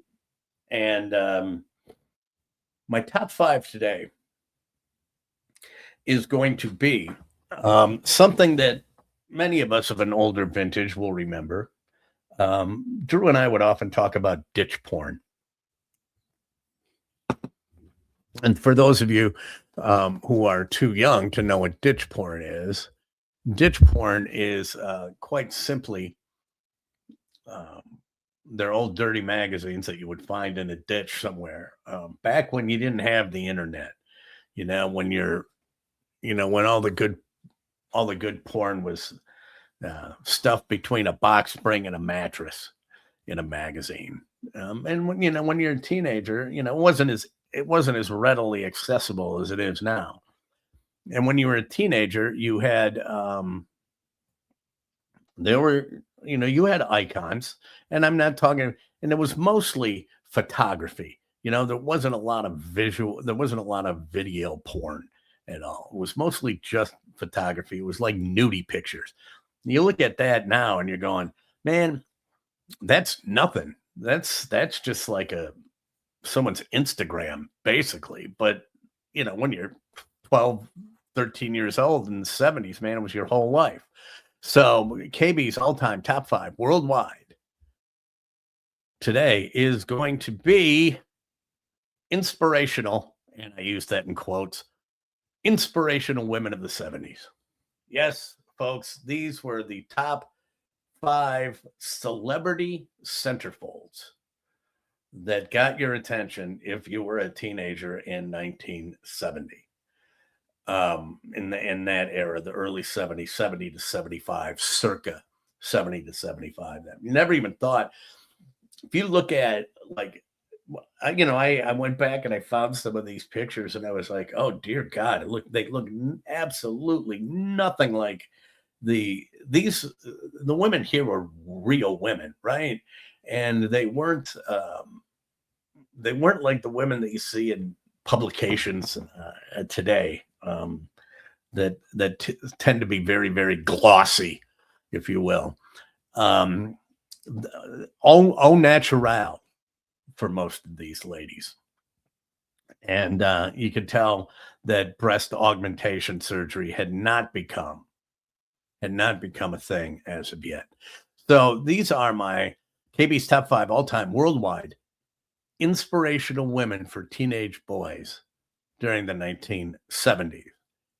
top five today is going to be something that many of us of an older vintage will remember. Drew and I would often talk about ditch porn. And for those of you who are too young to know what ditch porn is quite simply they're old dirty magazines that you would find in a ditch somewhere. Back when you didn't have the internet, when when all the good porn was stuffed between a box spring and a mattress in a magazine. And when you're a teenager, it wasn't as readily accessible as it is now. And when you were a teenager, you had you had icons, and I'm not talking, and it was mostly photography. There wasn't a lot of video porn at all. It was mostly just photography. It was like nudie pictures. You look at that now and you're going, man, that's nothing. That's just like someone's Instagram, basically. But, when you're 12, 13 years old in the 70s, man, it was your whole life. So KB's all-time top five worldwide today is going to be inspirational, and I use that in quotes, inspirational women of the 70s. Yes, folks, these were the top 5 celebrity centerfolds that got your attention if you were a teenager in 1970. In that era, the early 70s, 70 to 75, circa 70 to 75. You never even thought, if you look at like I went back and I found some of these pictures and I was like, oh dear God, they look absolutely nothing like the women here were real women, right? And they weren't like the women that you see in publications today, that tend to be very, very glossy, if you will. Au natural for most of these ladies. And you could tell that breast augmentation surgery had not become a thing as of yet. So these are my KB's top 5 all-time worldwide inspirational women for teenage boys during the 1970s.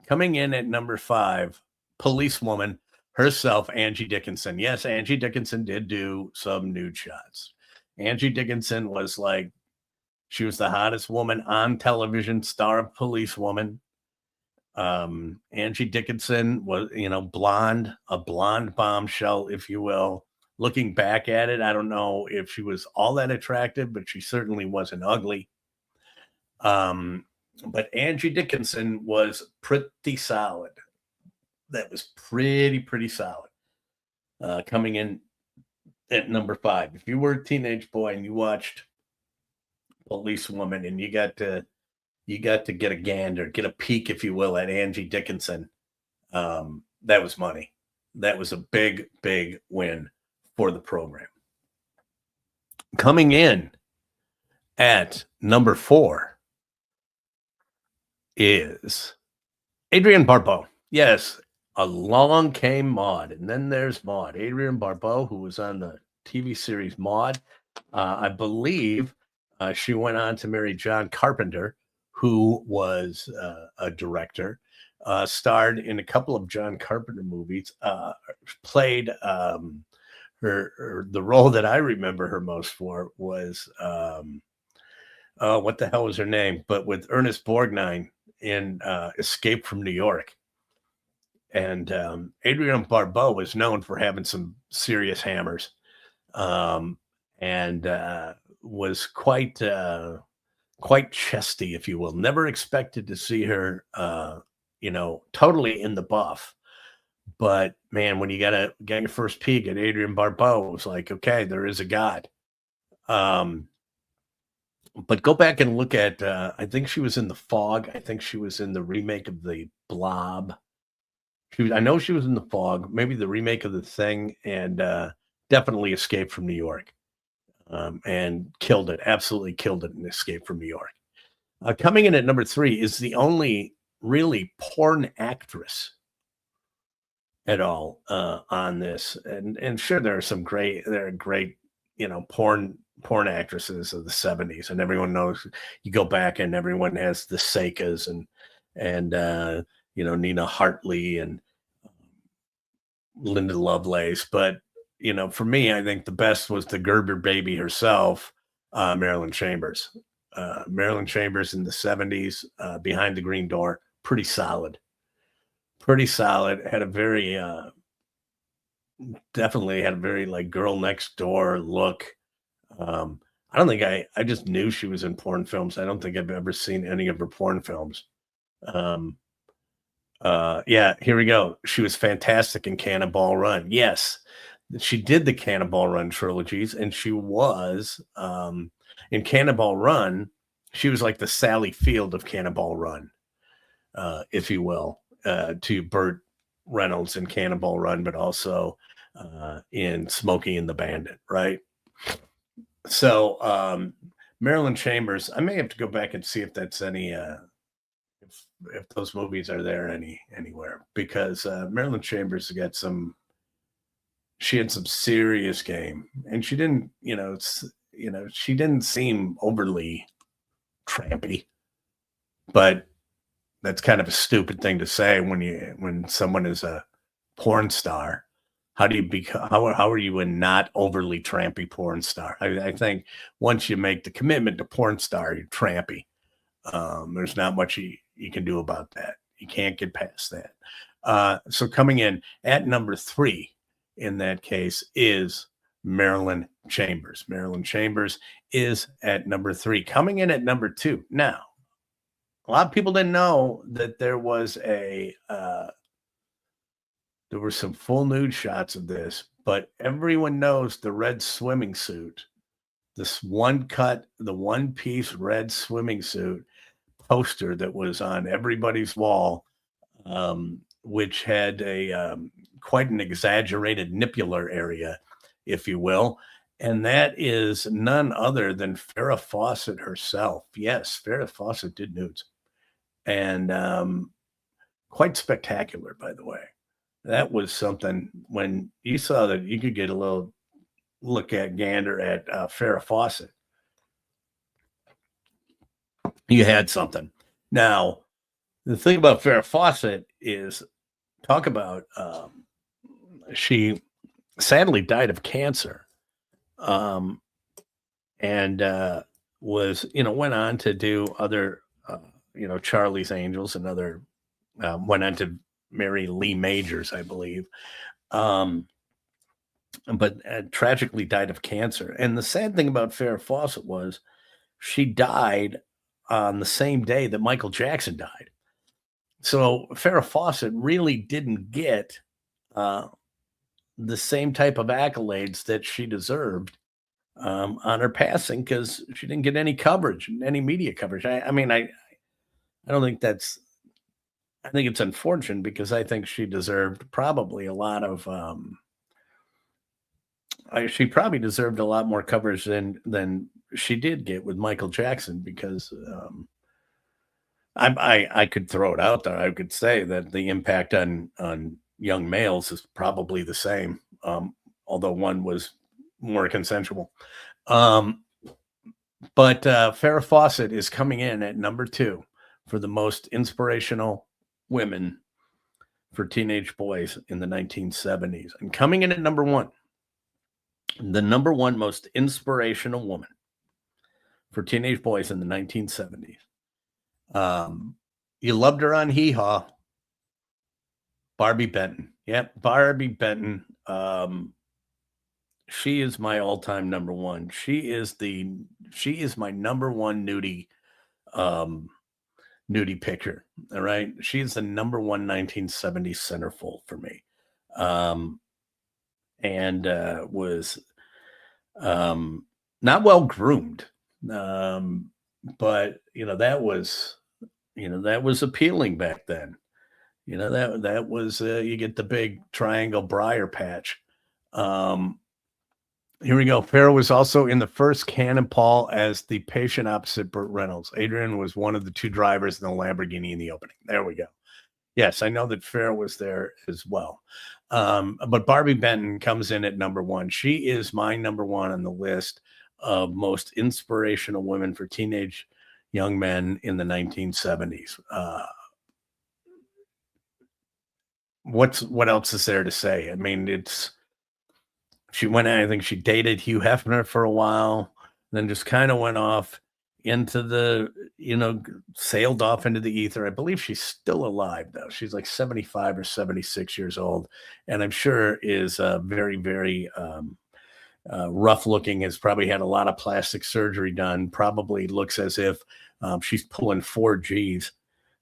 Coming in at number 5, policewoman herself, Angie Dickinson. Yes, Angie Dickinson did do some nude shots. Angie Dickinson was she was the hottest woman on television, star of Policewoman. Angie Dickinson was, blonde, a blonde bombshell, if you will. Looking back at it, I don't know if she was all that attractive, but she certainly wasn't ugly. But Angie Dickinson was pretty solid. That was pretty solid. Coming in at number 5. If you were a teenage boy and you watched Policewoman and you got to get a gander, get a peek, if you will, at Angie Dickinson, that was money. That was a big win for the program. Coming in at number 4 is Adrienne Barbeau. Yes, along came Maude, and then there's Maude. Adrienne Barbeau, who was on the TV series Maude. I believe she went on to marry John Carpenter, who was a director, starred in a couple of John Carpenter movies, played the role that I remember her most for was what the hell was her name? But with Ernest Borgnine in Escape from New York. And Adrienne Barbeau was known for having some serious hammers, and was quite chesty, if you will. Never expected to see her, totally in the buff. But man, when you get your first peek at Adrienne Barbeau, it was like, okay, there is a God. But go back and look at, I think she was in The Fog. I think she was in the remake of The Blob. I know she was in The Fog, maybe the remake of The Thing, and definitely Escape from New York. And killed it, absolutely killed it in Escape from New York. Coming in at number 3 is the only really porn actress at all on this. And sure, there are great, porn actresses of the 70s, and everyone knows. You go back and everyone has the Seikas and Nina Hartley and Linda Lovelace. But, for me, I think the best was the Gerber baby herself, Marilyn Chambers. Marilyn Chambers in the 70s, Behind the Green Door, pretty solid. Had a very, definitely had a very girl next door look. I don't think I just knew she was in porn films. I don't think I've ever seen any of her porn films. Yeah, here we go. She was fantastic in Cannonball Run. Yes, she did the Cannonball Run trilogies, and she was in Cannonball Run. She was like the Sally Field of Cannonball Run, if you will, to Burt Reynolds in Cannonball Run, but also in Smokey and the Bandit, right? So Marilyn Chambers, I may have to go back and see if that's any if those movies are there anywhere, because Marilyn Chambers she had some serious game, and she didn't, she didn't seem overly trampy, but that's kind of a stupid thing to say when someone is a porn star. How do you become? How are you a not overly trampy porn star? I think once you make the commitment to porn star, you're trampy. There's not much you can do about that. You can't get past that. So coming in at number 3 in that case is Marilyn Chambers. Marilyn Chambers is at number 3. Coming in at number 2. Now, a lot of people didn't know that there were some full nude shots of this, but everyone knows the red swimming suit, this the one-piece red swimming suit poster that was on everybody's wall, which had a quite an exaggerated nipular area, if you will. And that is none other than Farrah Fawcett herself. Yes, Farrah Fawcett did nudes. And quite spectacular, by the way. That was something when you saw that you could get a little gander at Farrah Fawcett. You had something. Now, the thing about Farrah Fawcett is, talk about, she sadly died of cancer, and was, went on to do other, Charlie's Angels and other, went on to marry Lee Majors, I believe, but tragically died of cancer. And the sad thing about Farrah Fawcett was she died on the same day that Michael Jackson died. So Farrah Fawcett really didn't get the same type of accolades that she deserved on her passing, because she didn't get any coverage, any media coverage. I don't think I think it's unfortunate, because I think she deserved probably a lot of she probably deserved a lot more coverage than she did get with Michael Jackson, because I could throw it out there. I could say that the impact on young males is probably the same, although one was more consensual. But Farrah Fawcett is coming in at number 2 for the most inspirational women for teenage boys in the 1970s. And coming in at number 1, the number 1 most inspirational woman for teenage boys in the 1970s. You loved her on Hee Haw, Barbie Benton. Yep, Barbie Benton. She is my all-time number 1. She is my number 1 nudie picture. All right. She's the number 1 1970s centerfold for me. And was not well groomed. But that was appealing back then. That was you get the big triangle briar patch. Here we go. Farrah was also in the first Cannonball as the patient opposite Burt Reynolds. Adrian was one of the 2 drivers in the Lamborghini in the opening. There we go. Yes, I know that Farrah was there as well. But Barbie Benton comes in at number 1. She is my number 1 on the list of most inspirational women for teenage young men in the 1970s. What else is there to say? I mean, I think she dated Hugh Hefner for a while, then just kind of went off into the, sailed off into the ether. I believe she's still alive, though. She's like 75 or 76 years old, and I'm sure is very, very rough looking, has probably had a lot of plastic surgery done, probably looks as if she's pulling 4 Gs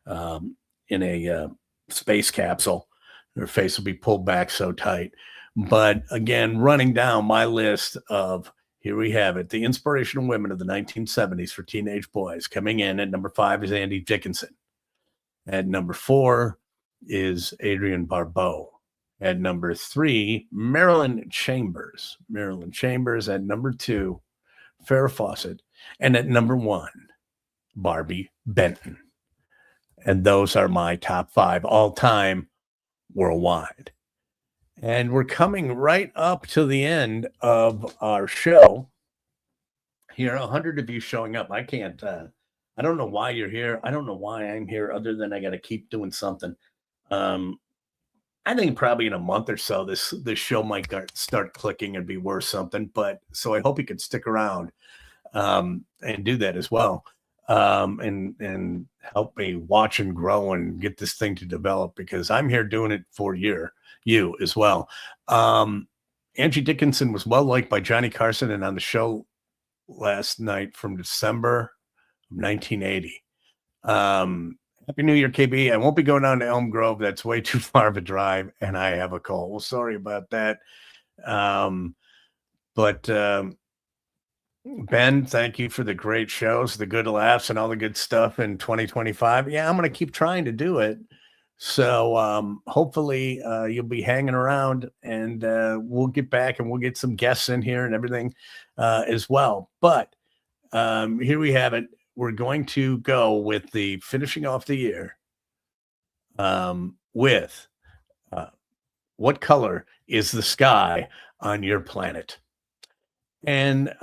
in a space capsule. Her face will be pulled back so tight. But again, running down my list of, here we have it, the inspirational women of the 1970s for teenage boys. Coming in at number 5 is Andy Dickinson. At number 4 is Adrienne Barbeau. At number 3, Marilyn Chambers. Marilyn Chambers. At number 2, Farrah Fawcett. And at number 1, Barbie Benton. And those are my top 5 all time worldwide. And we're coming right up to the end of our show. Here, 100 of you showing up. I can't, I don't know why you're here. I don't know why I'm here, other than I got to keep doing something. I think probably in a month or so, this show might start clicking and be worth something. But so I hope you can stick around and do that as well. And help me watch and grow and get this thing to develop, because I'm here doing it for you as well. Angie Dickinson was well liked by Johnny Carson and on the show last night from December of 1980. Happy New Year, KB. I won't be going down to Elm Grove. That's way too far of a drive, and I have a cold. Well, sorry about that. But Ben, thank you for the great shows, the good laughs, and all the good stuff in 2025. Yeah, I'm going to keep trying to do it. So hopefully you'll be hanging around, and we'll get back and we'll get some guests in here and everything as well. But here we have it. We're going to go with the finishing off the year with what color is the sky on your planet? And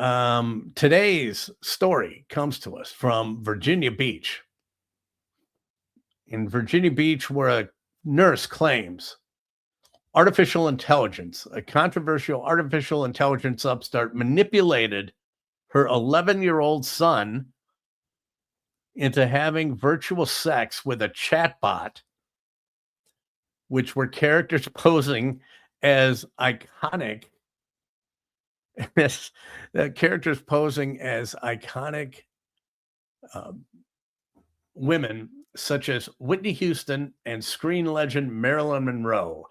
today's story comes to us from Virginia Beach. In Virginia Beach, where a nurse claims artificial intelligence, a controversial artificial intelligence upstart, manipulated her 11-year-old son into having virtual sex with a chatbot, which were characters posing as iconic women such as Whitney Houston and screen legend Marilyn Monroe.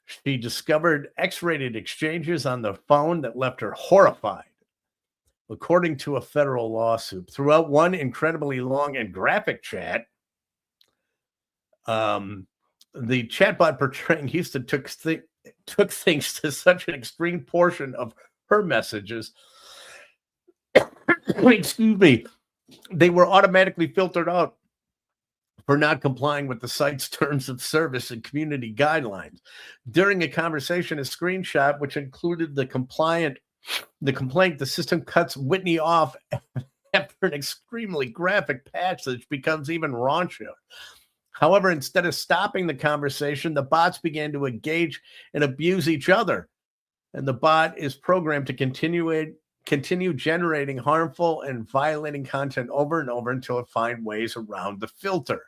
She discovered X-rated exchanges on the phone that left her horrified, according to a federal lawsuit. Throughout one incredibly long and graphic chat, the chatbot portraying Houston took things to such an extreme portion of her messages. Excuse me. They were automatically filtered out for not complying with the site's terms of service and community guidelines. During a conversation, a screenshot, which included the complaint, the system cuts Whitney off after an extremely graphic passage becomes even raunchier. However, instead of stopping the conversation, the bots began to engage and abuse each other. And the bot is programmed to continue generating harmful and violating content over and over until it finds ways around the filter.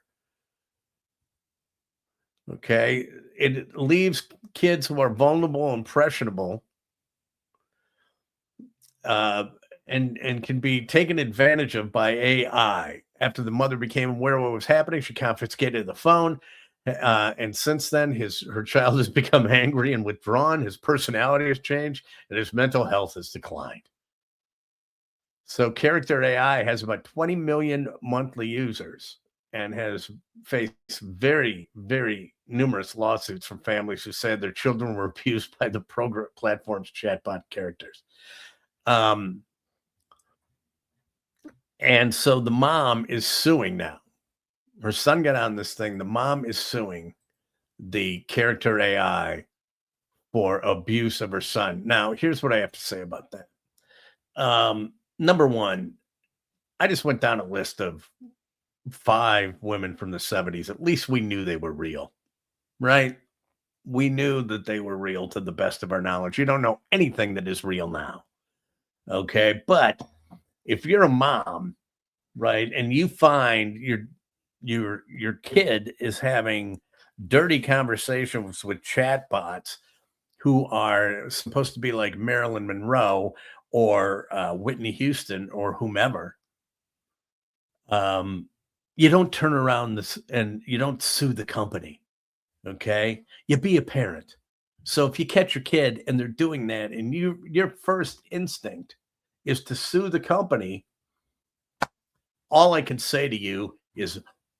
Okay, it leaves kids who are vulnerable and impressionable and can be taken advantage of by AI. After the mother became aware of what was happening, she confiscated the phone. And since then, her child has become angry and withdrawn. His personality has changed, and his mental health has declined. So Character AI has about 20 million monthly users and has faced very, very numerous lawsuits from families who said their children were abused by the platform's chatbot characters. And so the mom is suing now. Her son got on this thing. The mom is suing the Character AI for abuse of her son. Now, here's what I have to say about that. Number one, I just went down a list of 5 women from the 70s. At least we knew they were real, right? We knew that they were real to the best of our knowledge. You don't know anything that is real now. Okay. But if you're a mom, right, and you find your kid is having dirty conversations with chatbots who are supposed to be like Marilyn Monroe or Whitney Houston or whomever, you don't turn around and you don't sue the company. Okay, you be a parent. So if you catch your kid and they're doing that, and your first instinct is to sue the company, all I can say to you is,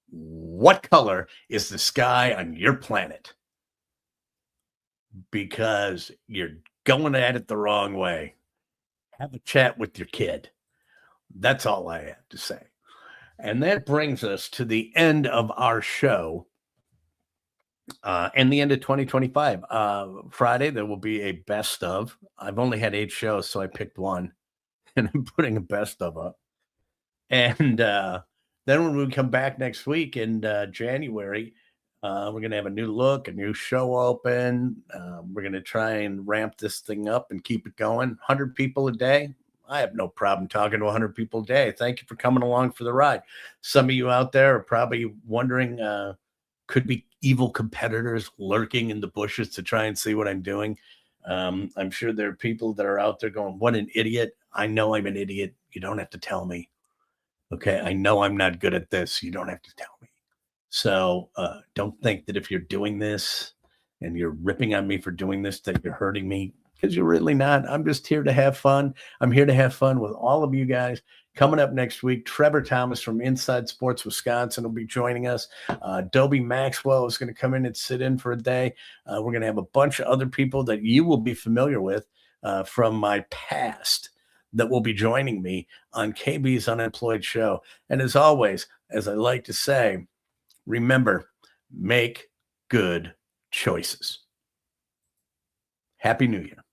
what color is the sky on your planet? Because you're going at it the wrong way. Have a chat with your kid. That's all I have to say. And that brings us to the end of our show and the end of 2025. Friday, there will be a best of. I've only had 8 shows, so I picked one, and I'm putting a best of up. And then when we come back next week in January, we're going to have a new look, a new show open. We're going to try and ramp this thing up and keep it going. 100 people a day. I have no problem talking to 100 people a day. Thank you for coming along for the ride. Some of you out there are probably wondering, could be evil competitors lurking in the bushes to try and see what I'm doing. I'm sure there are people that are out there going, what an idiot. I know I'm an idiot. You don't have to tell me. Okay. I know I'm not good at this. You don't have to tell me. So don't think that if you're doing this and you're ripping on me for doing this, that you're hurting me, because you're really not. I'm just here to have fun. I'm here to have fun with all of you guys. Coming up next week, Trevor Thomas from Inside Sports Wisconsin will be joining us. Dobie Maxwell is going to come in and sit in for a day. We're going to have a bunch of other people that you will be familiar with from my past that will be joining me on KB's Unemployed show. And as always, as I like to say, remember, make good choices. Happy New Year.